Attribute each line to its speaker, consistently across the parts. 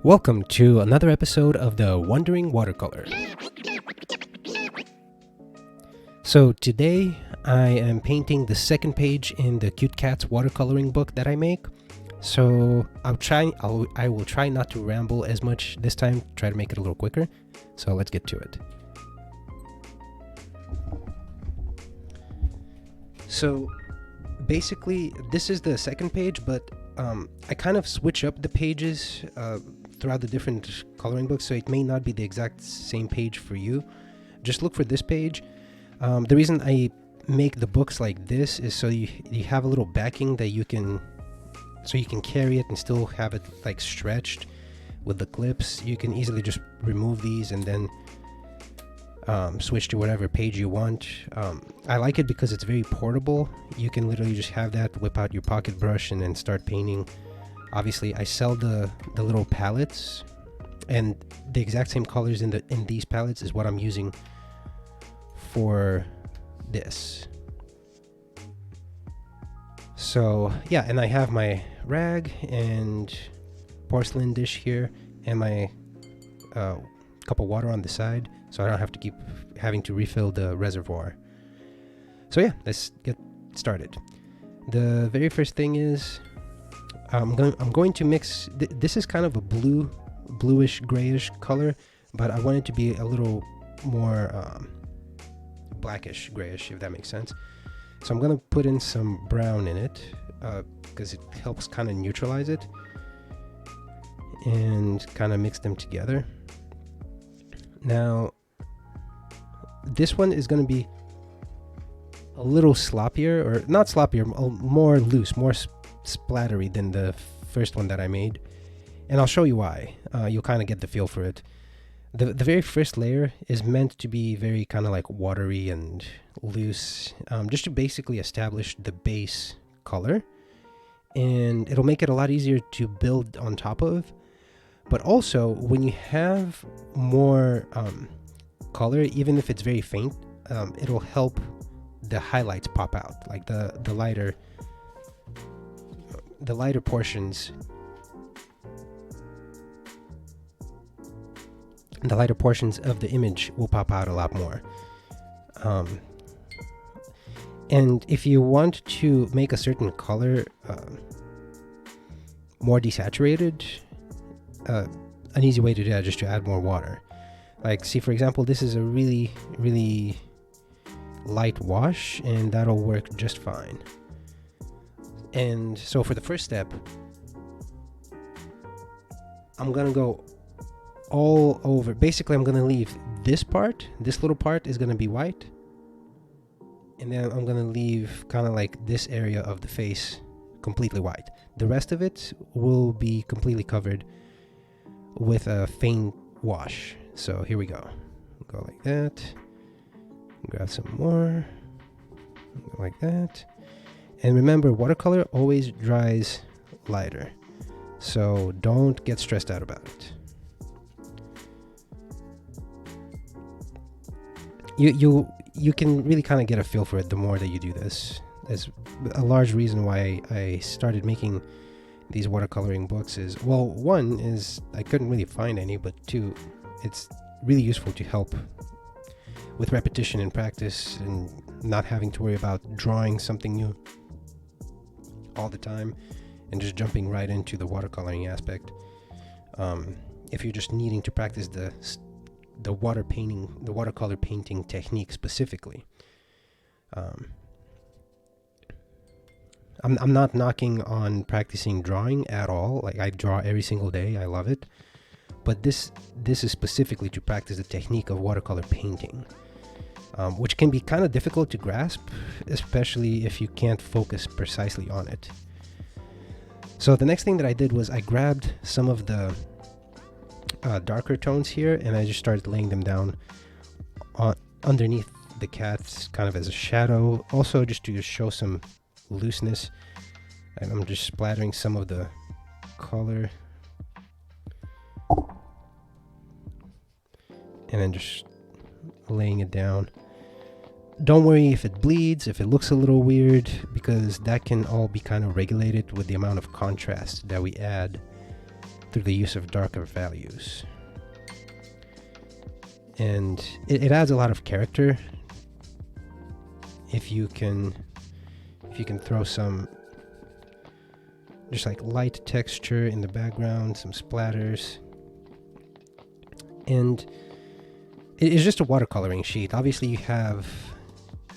Speaker 1: Welcome to another episode of the Wondering Watercolor. So today I am painting the second page in the Cute Cats watercoloring book that I make. So I will try not to ramble as much this time, try to make it a little quicker. So let's get to it. So basically this is the second page, but I kind of switch up the pages throughout the different coloring books, so it may not be the exact same page for you. Just look for this page. The reason I make the books like this is so you have a little backing that you can carry it and still have it like stretched with the clips. You can easily just remove these and then switch to whatever page you want. I like it because it's very portable. You can literally just have that, whip out your pocket brush and then start painting. Obviously I sell the little palettes, and the exact same colors in these palettes is what I'm using for this. So yeah, and I have my rag and porcelain dish here and my cup of water on the side, so I don't have to keep having to refill the reservoir. So yeah, let's get started. The very first thing is I'm going to mix. This is kind of a bluish grayish color, but I want it to be a little more blackish grayish, if that makes sense. So I'm going to put in some brown in it because it helps kind of neutralize it and kind of mix them together. Now this one is going to be a little sloppier, or not sloppier, more loose, more splattery than the first one that I made, and I'll show you why. You'll kind of get the feel for it. The very first layer is meant to be very kind of like watery and loose, just to basically establish the base color, and it'll make it a lot easier to build on top of. But also when you have more color, even if it's very faint, it'll help the highlights pop out, like the lighter portions. The lighter portions of the image will pop out a lot more. And if you want to make a certain color more desaturated, an easy way to do that is just to add more water. Like, see, for example, this is a really light wash, and that'll work just fine. And so for the first step, I'm gonna go all over. Basically, I'm gonna leave this little part is gonna be white, and then I'm gonna leave kind of like this area of the face completely white. The rest of it will be completely covered with a faint wash. So here we go. Go like that. Grab some more. Go like that. And remember, watercolor always dries lighter, so don't get stressed out about it. You can really kind of get a feel for it the more that you do this. There's a large reason why I started making these watercoloring books is, well, one is I couldn't really find any, but two, it's really useful to help with repetition and practice and not having to worry about drawing something new all the time and just jumping right into the watercoloring aspect. If you're just needing to practice the watercolor painting technique specifically. I'm not knocking on practicing drawing at all. Like, I draw every single day. I love it. But this is specifically to practice the technique of watercolor painting, which can be kind of difficult to grasp, especially if you can't focus precisely on it. So the next thing that I did was I grabbed some of the darker tones here, and I just started laying them down underneath the cats, kind of as a shadow, also just to show some looseness. And I'm just splattering some of the color, and then just laying it down. Don't worry if it bleeds, if it looks a little weird, because that can all be kind of regulated with the amount of contrast that we add through the use of darker values. And it adds a lot of character if you can throw some just like light texture in the background, some splatters. And it is just a watercoloring sheet. Obviously you have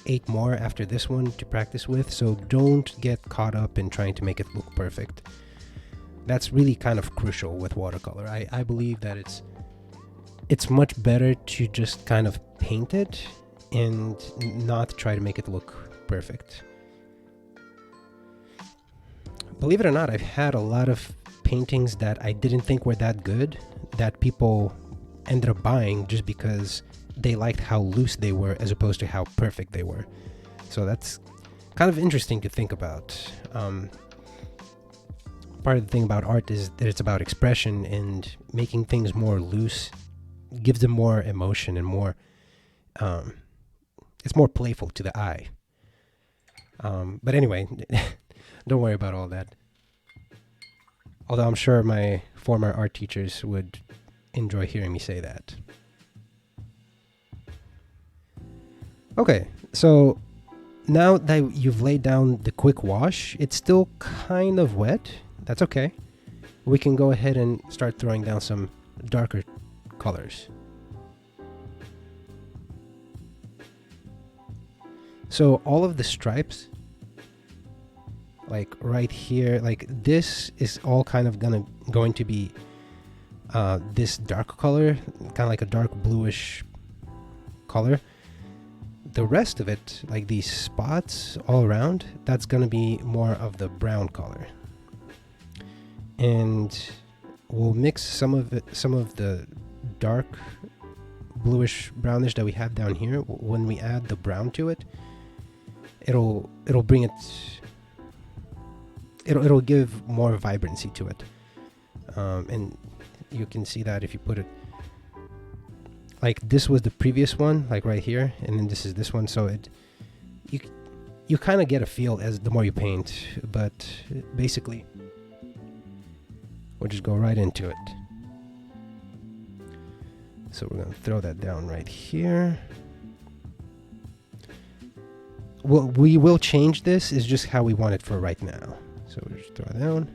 Speaker 1: 8 more after this one to practice with, so don't get caught up in trying to make it look perfect. That's really kind of crucial with watercolor. I believe that it's much better to just kind of paint it and not try to make it look perfect. Believe it or not, I've had a lot of paintings that I didn't think were that good that people ended up buying just because they liked how loose they were as opposed to how perfect they were. So that's kind of interesting to think about. Part of the thing about art is that it's about expression, and making things more loose gives them more emotion and more it's more playful to the eye. But anyway, don't worry about all that. Although I'm sure my former art teachers would enjoy hearing me say that. Okay, so now that you've laid down the quick wash, it's still kind of wet. That's okay. We can go ahead and start throwing down some darker colors. So all of the stripes, like right here, like this is all kind of going to be this dark color, kind of like a dark bluish color. The rest of it, like these spots all around, that's going to be more of the brown color. And we'll mix some of the dark bluish brownish that we have down here. When we add the brown to it, it'll bring it, it'll give more vibrancy to it. And you can see that if you put it like this was the previous one, like right here, and then this is this one, so you kind of get a feel as the more you paint. But basically we'll just go right into it. So we're going to throw that down right here. Well, we will change this, is just how we want it for right now. So we'll just throw it down.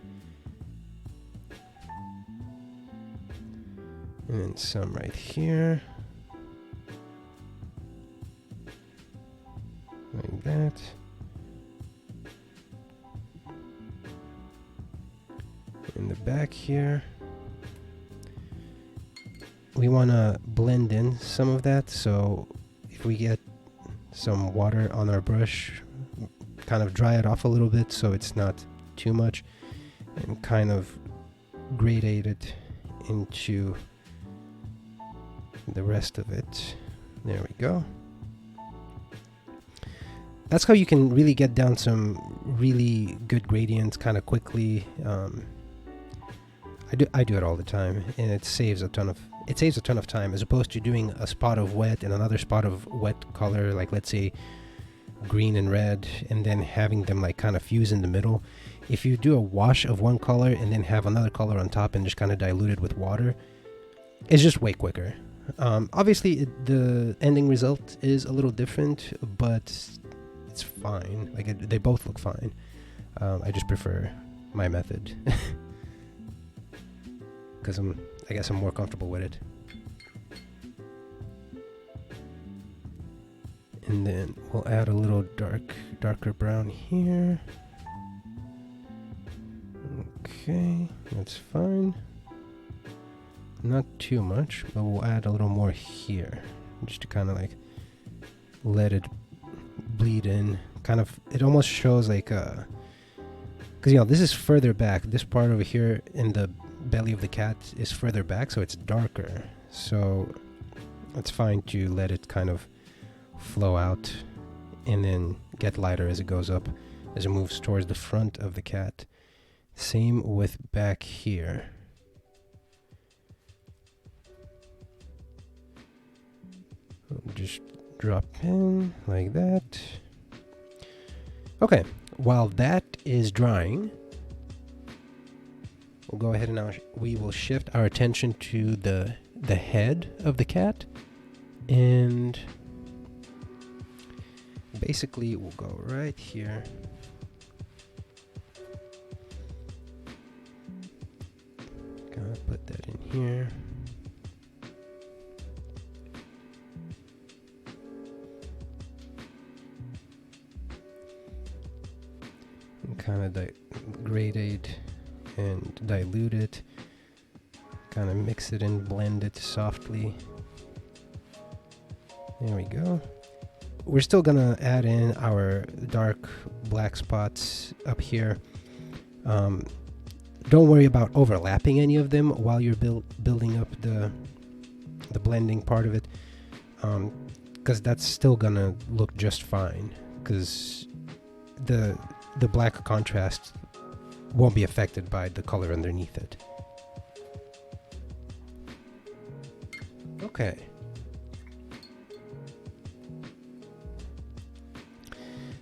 Speaker 1: And then some right here. Like that. In the back here. We want to blend in some of that, so if we get some water on our brush, kind of dry it off a little bit so it's not too much, and kind of gradate it into the rest of it. There we go. That's how you can really get down some really good gradients kind of quickly. I do it all the time, and it saves a ton of time, as opposed to doing a spot of wet and another spot of wet color, like let's say green and red, and then having them like kind of fuse in the middle. If you do a wash of one color and then have another color on top and just kind of dilute it with water, it's just way quicker. Obviously the ending result is a little different, but it's fine. Like they both look fine. I just prefer my method because I guess I'm more comfortable with it. And then we'll add a little darker brown here. Okay, that's fine. Not too much, but we'll add a little more here, just to kind of like let it bleed in. Kind of, it almost shows like because this is further back. This part over here in the belly of the cat is further back, so it's darker. So it's fine to let it kind of flow out and then get lighter as it goes up, as it moves towards the front of the cat. Same with back here. Just drop in like that. Okay, while that is drying, We'll go ahead and now we will shift our attention to the head of the cat, and basically we'll go right here. Gonna put that in here. And kind of grade and dilute it. Kind of mix it and blend it softly. There we go. We're still gonna add in our dark black spots up here. Don't worry about overlapping any of them while you're building up the blending part of it, because that's still gonna look just fine, because the black contrast won't be affected by the color underneath it. Okay.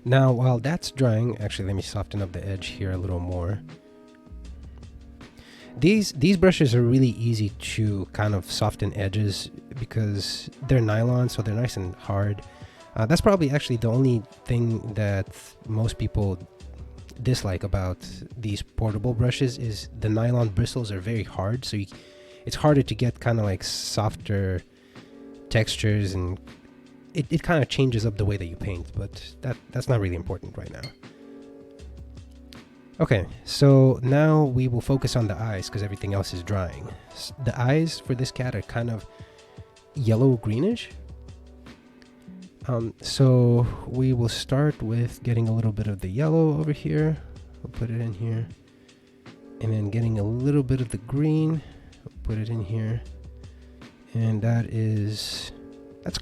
Speaker 1: Now, while that's drying, actually, let me soften up the edge here a little more. These brushes are really easy to kind of soften edges because they're nylon, so they're nice and hard. That's probably actually the only thing that most people dislike about these portable brushes is the nylon bristles are very hard, so it's harder to get kind of like softer textures, and it kind of changes up the way that you paint, but that's not really important right now. Okay, so now we will focus on the eyes because everything else is drying. The eyes for this cat are kind of yellow greenish. So we will start with getting a little bit of the yellow over here. We'll put it in here. And then getting a little bit of the green. We'll put it in here. And that's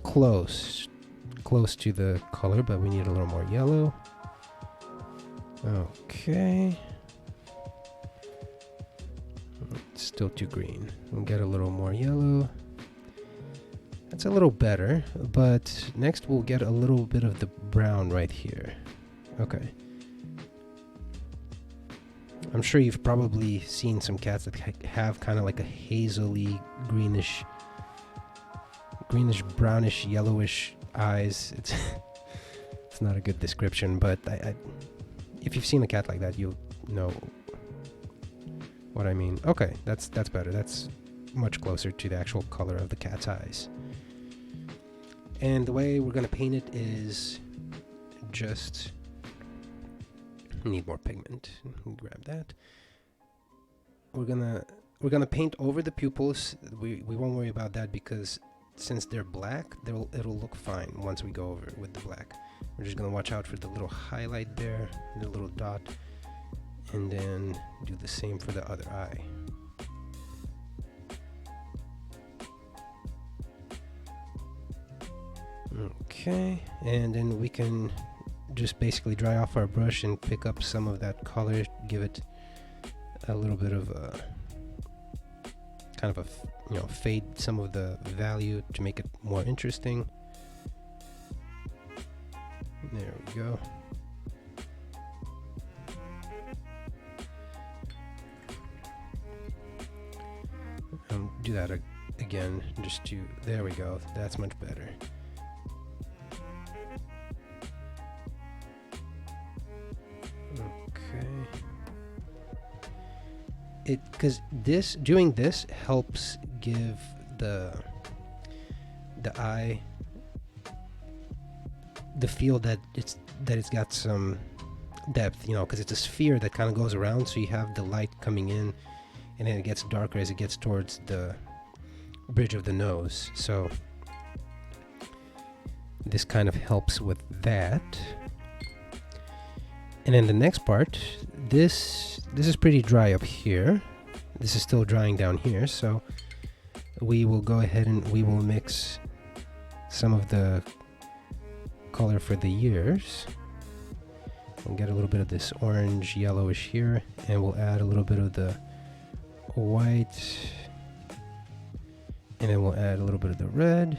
Speaker 1: close to the color, but we need a little more yellow. Okay. It's still too green. We'll get a little more yellow. That's a little better, but next we'll get a little bit of the brown right here. Okay. I'm sure you've probably seen some cats that have kind of like a hazily greenish, brownish, yellowish eyes. It's not a good description, but if you've seen a cat like that, you'll know what I mean. Okay, that's better. That's much closer to the actual color of the cat's eyes. And the way we're gonna paint it is just need more pigment. Grab that. We're gonna paint over the pupils. We won't worry about that because since they're black, it'll look fine once we go over it with the black. We're just gonna watch out for the little highlight there, the little dot, and then do the same for the other eye. Okay, and then we can just basically dry off our brush and pick up some of that color, give it a little bit of a kind of a fade some of the value to make it more interesting. There we go. Do that again, just to, there we go, that's much better. Okay. Because doing this helps give the eye the feel that it's got some depth, because it's a sphere that kind of goes around, so you have the light coming in and then it gets darker as it gets towards the bridge of the nose. So this kind of helps with that. And then the next part, this is pretty dry up here. This is still drying down here, so we will go ahead and we will mix some of the color for the ears. We'll get a little bit of this orange yellowish here, and we'll add a little bit of the white, and then we'll add a little bit of the red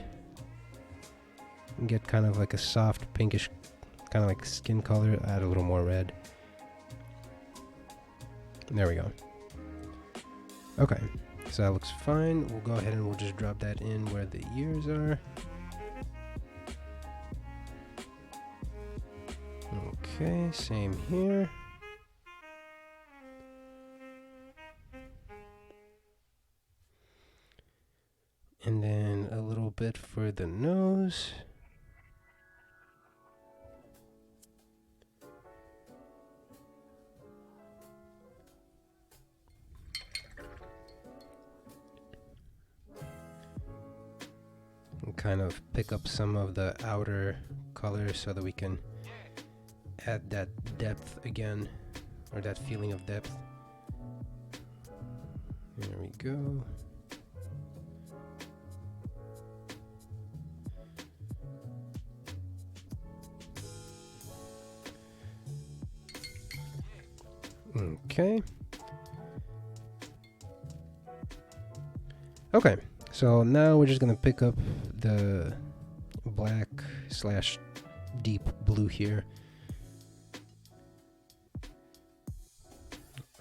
Speaker 1: and get kind of like a soft pinkish kind of like skin color. Add a little more red. There we go. Okay, so that looks fine. We'll go ahead and we'll just drop that in where the ears are. Okay, same here. And then a little bit for the nose. And kind of pick up some of the outer color so that we can add that depth again, or that feeling of depth. There we go. Okay. Okay, so now we're just gonna pick up the black slash deep blue here.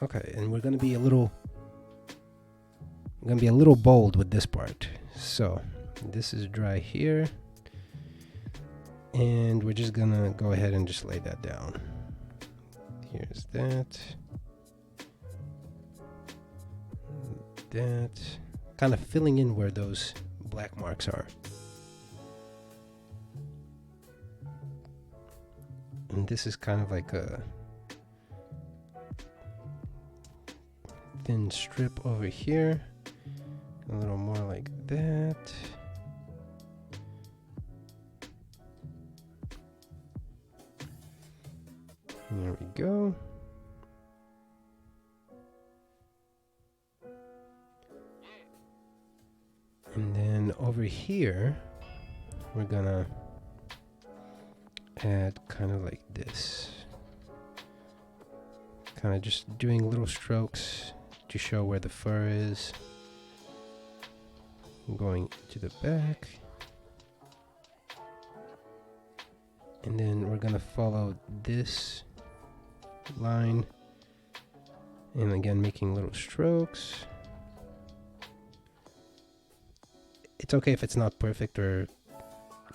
Speaker 1: Okay, and we're gonna be a little bold with this part. So this is dry here, and we're just gonna go ahead and just lay that down. Here's that. That. Kind of filling in where those black marks are. And this is kind of like a thin strip over here. A little more like that. There we go. And then over here, we're gonna add kind of like this. Kind of just doing little strokes to show where the fur is. Going to the back. And then we're gonna follow this line. And again, making little strokes. It's okay if it's not perfect or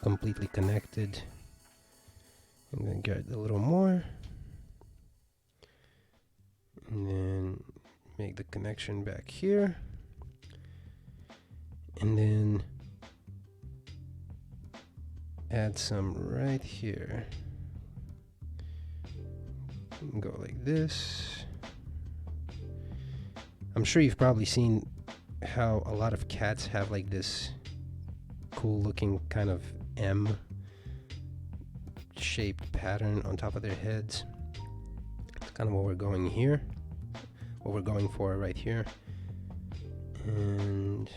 Speaker 1: completely connected. I'm gonna get a little more. And then make the connection back here. And then add some right here. Go like this. I'm sure you've probably seen how a lot of cats have like this cool looking kind of M shaped pattern on top of their heads. It's kind of what we're going here, what we're going for right here. And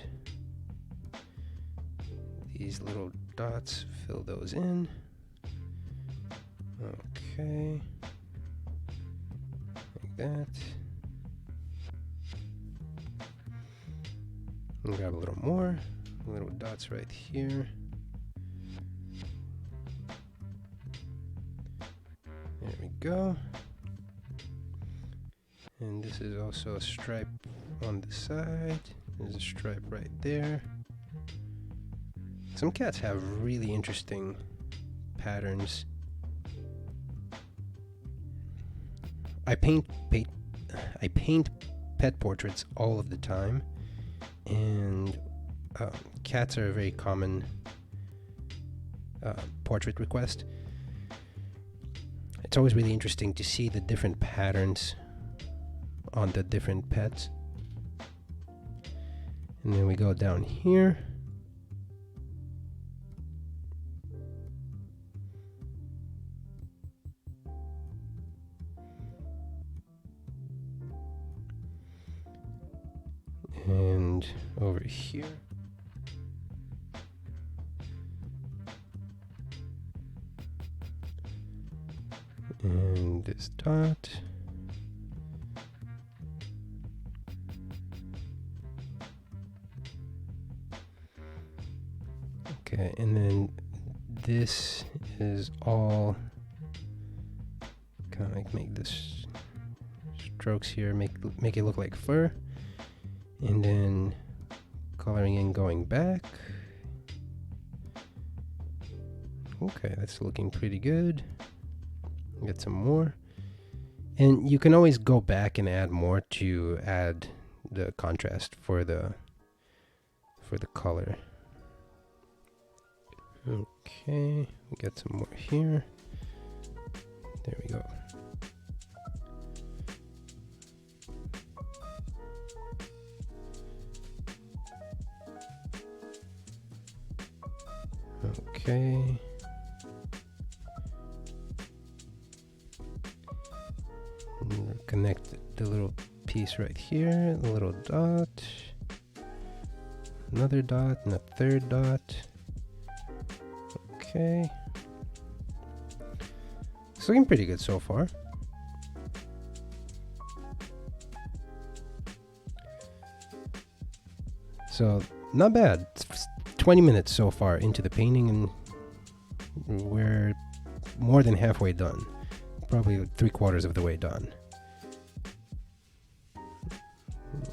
Speaker 1: these little dots, fill those in. Okay, like that. And grab a little more, little dots right here. There we go. And this is also a stripe on the side. There's a stripe right there. Some cats have really interesting patterns. I paint pet portraits all of the time, and cats are a very common portrait request. It's always really interesting to see the different patterns on the different pets. And then we go down here. And over here. And this dot. Okay, and then this is all kind of like make this strokes here, make it look like fur. And then coloring in, going back. Okay, that's looking pretty good. Get some more. And you can always go back and add more to add the contrast for the color. Okay, get some more here. There we go. Okay. Connect the little piece right here, the little dot, another dot, and a third dot. Okay. It's looking pretty good so far. So, not bad. It's 20 minutes so far into the painting, and we're more than halfway done. Probably 3/4 of the way done.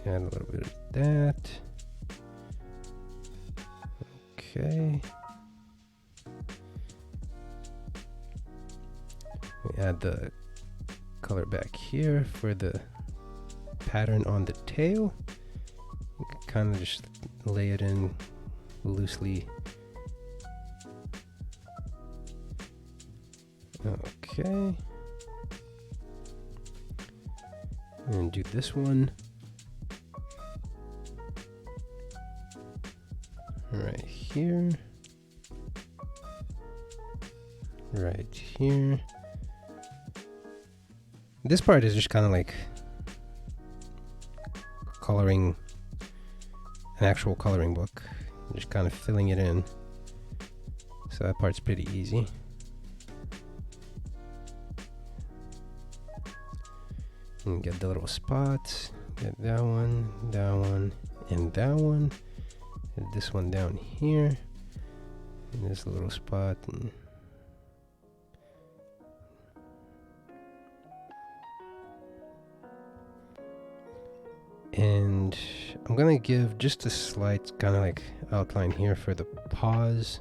Speaker 1: Add a little bit of that. Okay. We add the color back here for the pattern on the tail. You can kind of just lay it in loosely. Okay. And do this one. Right here. Right here. This part is just kind of like coloring an actual coloring book. Just kind of filling it in. So that part's pretty easy. And get the little spots. Get that one, and that one. And this one down here. And this little spot. And I'm gonna give just a slight kind of like outline here for the pause.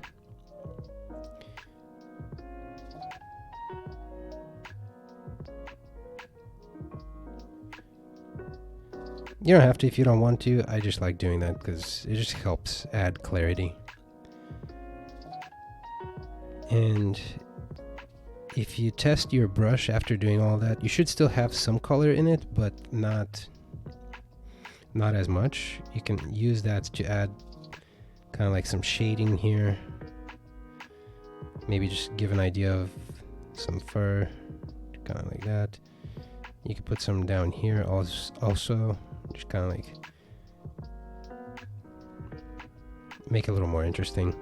Speaker 1: You don't have to if you don't want to. I just like doing that because it just helps add clarity. And if you test your brush after doing all that, you should still have some color in it, but not as much. You can use that to add kind of like some shading here. Maybe just give an idea of some fur, kind of like that. You can put some down here also, just kind of like make it a little more interesting.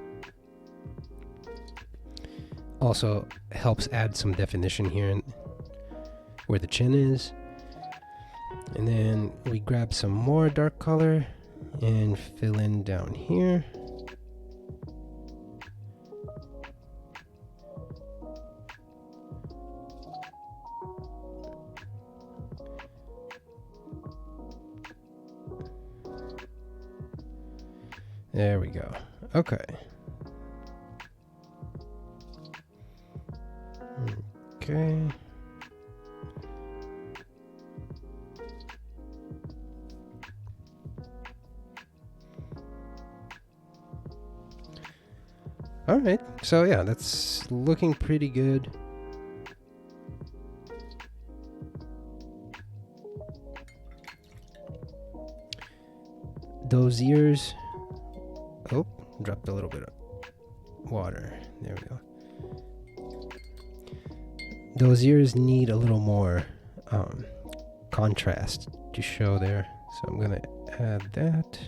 Speaker 1: Also helps add some definition here where the chin is. And then we grab some more dark color and fill in down here. There we go. Okay. Okay. All right. So yeah, that's looking pretty good. Those ears. Oh, dropped a little bit of water. There we go. Those ears need a little more contrast to show there. So I'm going to add that.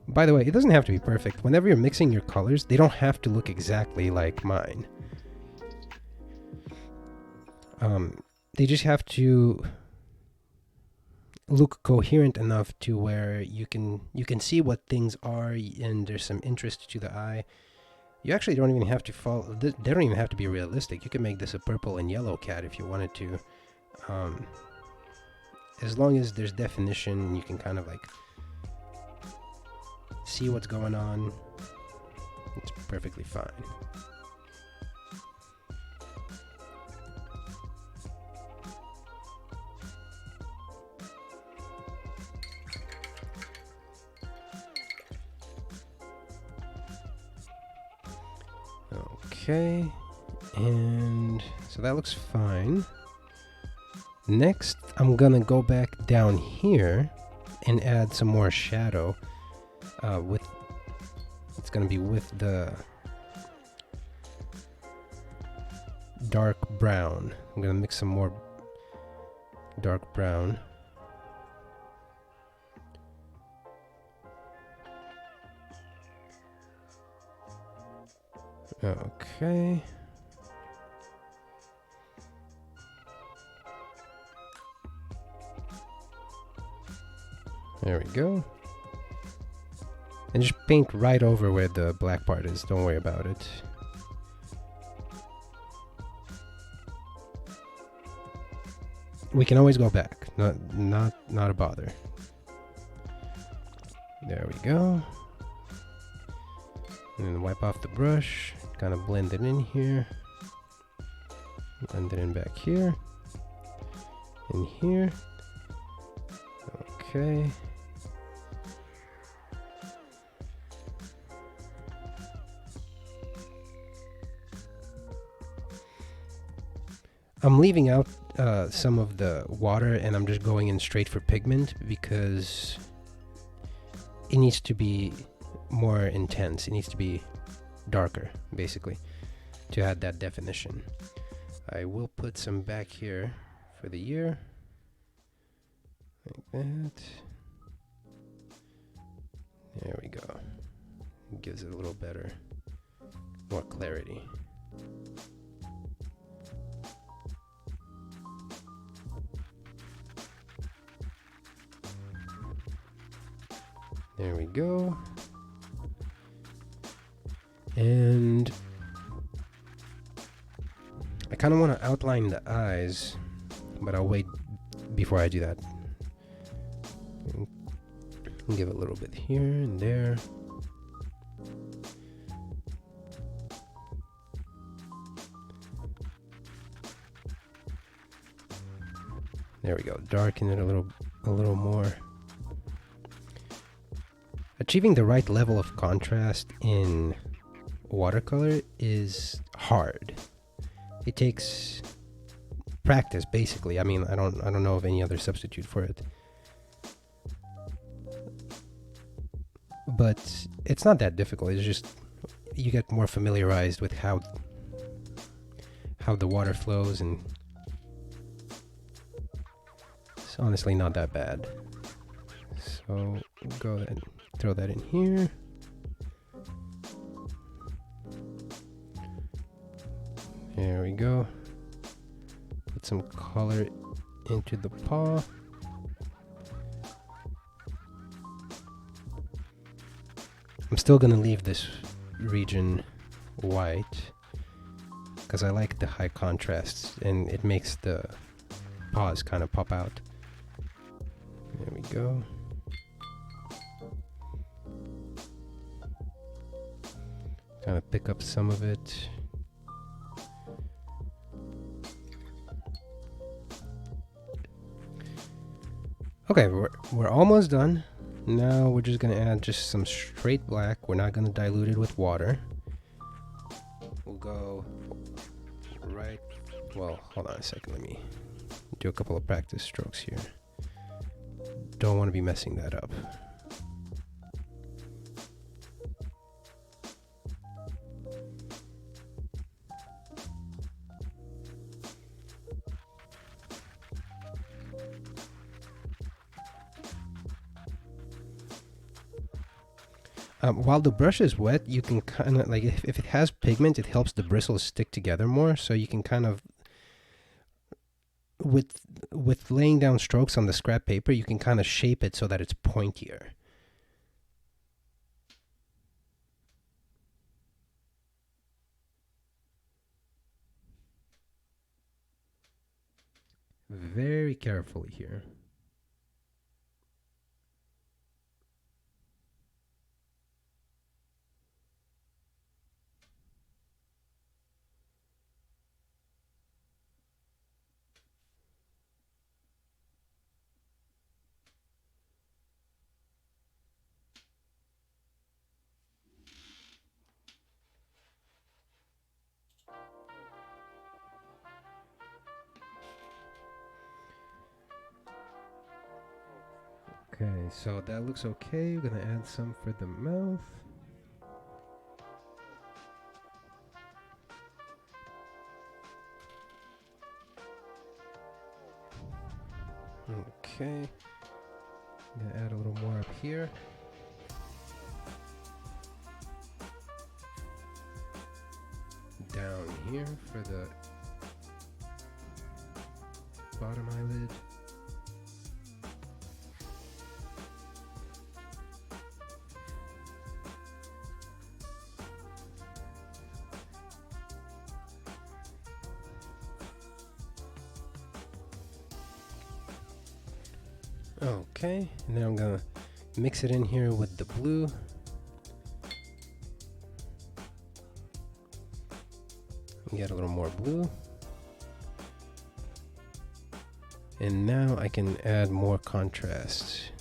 Speaker 1: By the way, it doesn't have to be perfect. Whenever you're mixing your colors, they don't have to look exactly like mine. They just have to look coherent enough to where you can see what things are and there's some interest to the eye. You actually don't even have to follow. They don't even have to be realistic. You can make this a purple and yellow cat if you wanted to. As long as there's definition and you can kind of like see what's going on, it's perfectly fine. Okay, and so that looks fine. Next, I'm gonna go back down here and add some more shadow. It's gonna be with the dark brown. I'm gonna mix some more dark brown. Okay. There we go. And just paint right over where the black part is. Don't worry about it. We can always go back. Not a bother. There we go. And then wipe off the brush. Kind of blend it in here. Blend it in back here. In here. Okay. I'm leaving out some of the water and I'm just going in straight for pigment because it needs to be more intense. It needs to be darker, basically, to add that definition. I will put some back here for the ear. Like that. There we go. It gives it a little better, more clarity. There we go. And I kind of want to outline the eyes, but I'll wait before I do that. Give it a little bit here and there. There we go. Darken it a little more. Achieving the right level of contrast in watercolor is hard. It takes practice, basically. I mean, I don't know of any other substitute for it. But it's not that difficult. It's just you get more familiarized with how the water flows, and it's honestly not that bad. So go ahead and throw that in here. There we go. Put some color into the paw. I'm still gonna leave this region white because I like the high contrasts and it makes the paws kind of pop out. There we go. Kind of pick up some of it. Okay, we're almost done. Now we're just gonna add just some straight black. We're not gonna dilute it with water. We'll go right. Well, hold on a second. Let me do a couple of practice strokes here. Don't want to be messing that up. While the brush is wet, you can kind of, like, if it has pigment, it helps the bristles stick together more, so you can kind of, with laying down strokes on the scrap paper, you can kind of shape it so that it's pointier. very carefully here. Okay, so that looks okay. We're gonna add some for the mouth. Okay, I'm gonna add a little more up here. Down here for the bottom eyelid. Okay, now I'm gonna mix it in here with the blue. Get a little more blue. And now I can add more contrast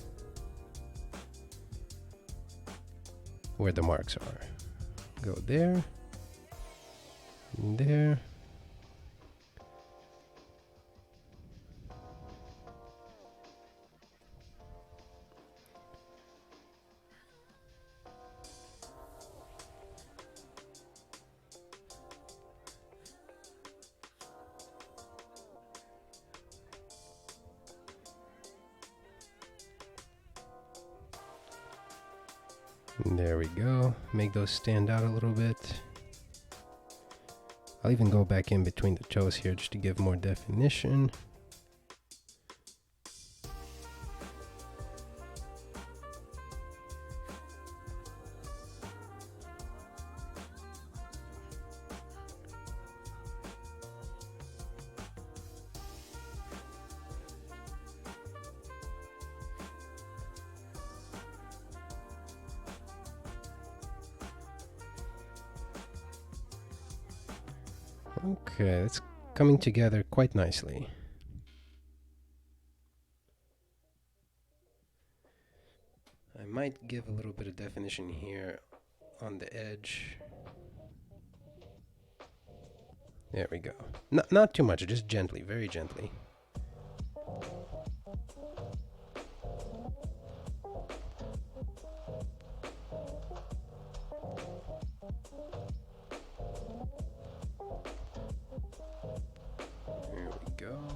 Speaker 1: where the marks are. Go there, and there. There we go. Make those stand out a little bit. I'll even go back in between the toes here just to give more definition. Okay, it's coming together quite nicely. I might give a little bit of definition here on the edge. There we go. Not too much, just gently, very gently. There we go.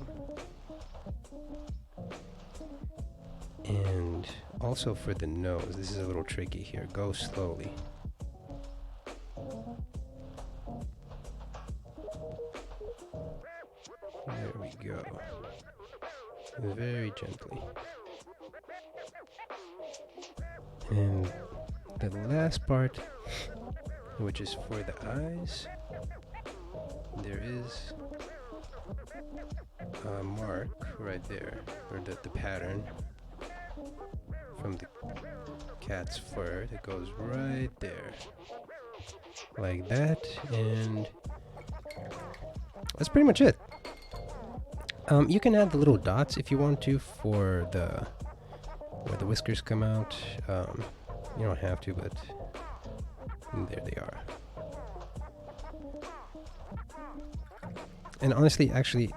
Speaker 1: And also for the nose, this is a little tricky here. Go slowly. There we go. Very gently. And the last part, which is for the eyes, there is a mark right there, or the pattern from the cat's fur that goes right there, like that, and that's pretty much it. You can add the little dots if you want to for the where the whiskers come out. You don't have to, but there they are. And honestly, actually,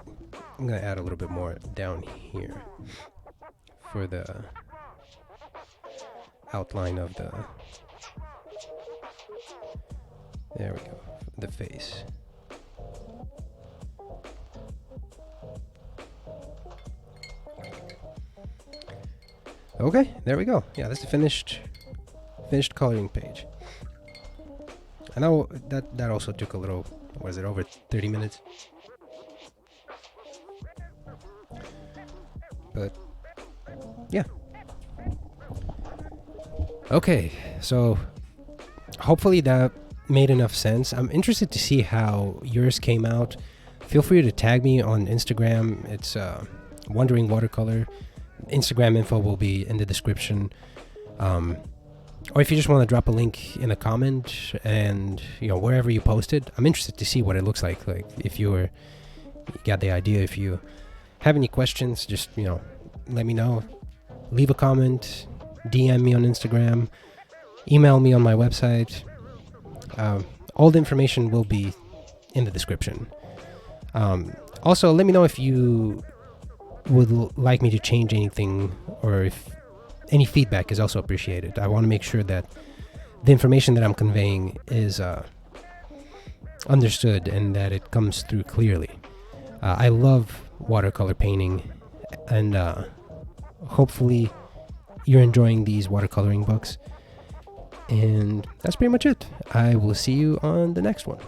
Speaker 1: I'm gonna add a little bit more down here for the outline of the, there we go, the face. Okay, there we go. Yeah, that's the finished coloring page. I know that also took a little, was it over 30 minutes? But yeah. Okay, so hopefully that made enough sense. I'm interested to see how yours came out. Feel free to tag me on Instagram. It's Wondering Watercolor. Instagram info will be in the description. Or if you just want to drop a link in a comment, and wherever you post it, I'm interested to see what it looks like. Like if you got the idea, if you have any questions, just let me know. Leave a comment, DM me on Instagram, email me on my website. All the information will be in the description. Also, let me know if you would like me to change anything, or if any feedback is also appreciated. I want to make sure that the information that I'm conveying is understood and that it comes through clearly. I love watercolor painting, and hopefully you're enjoying these watercoloring books. And that's pretty much it. I will see you on the next one.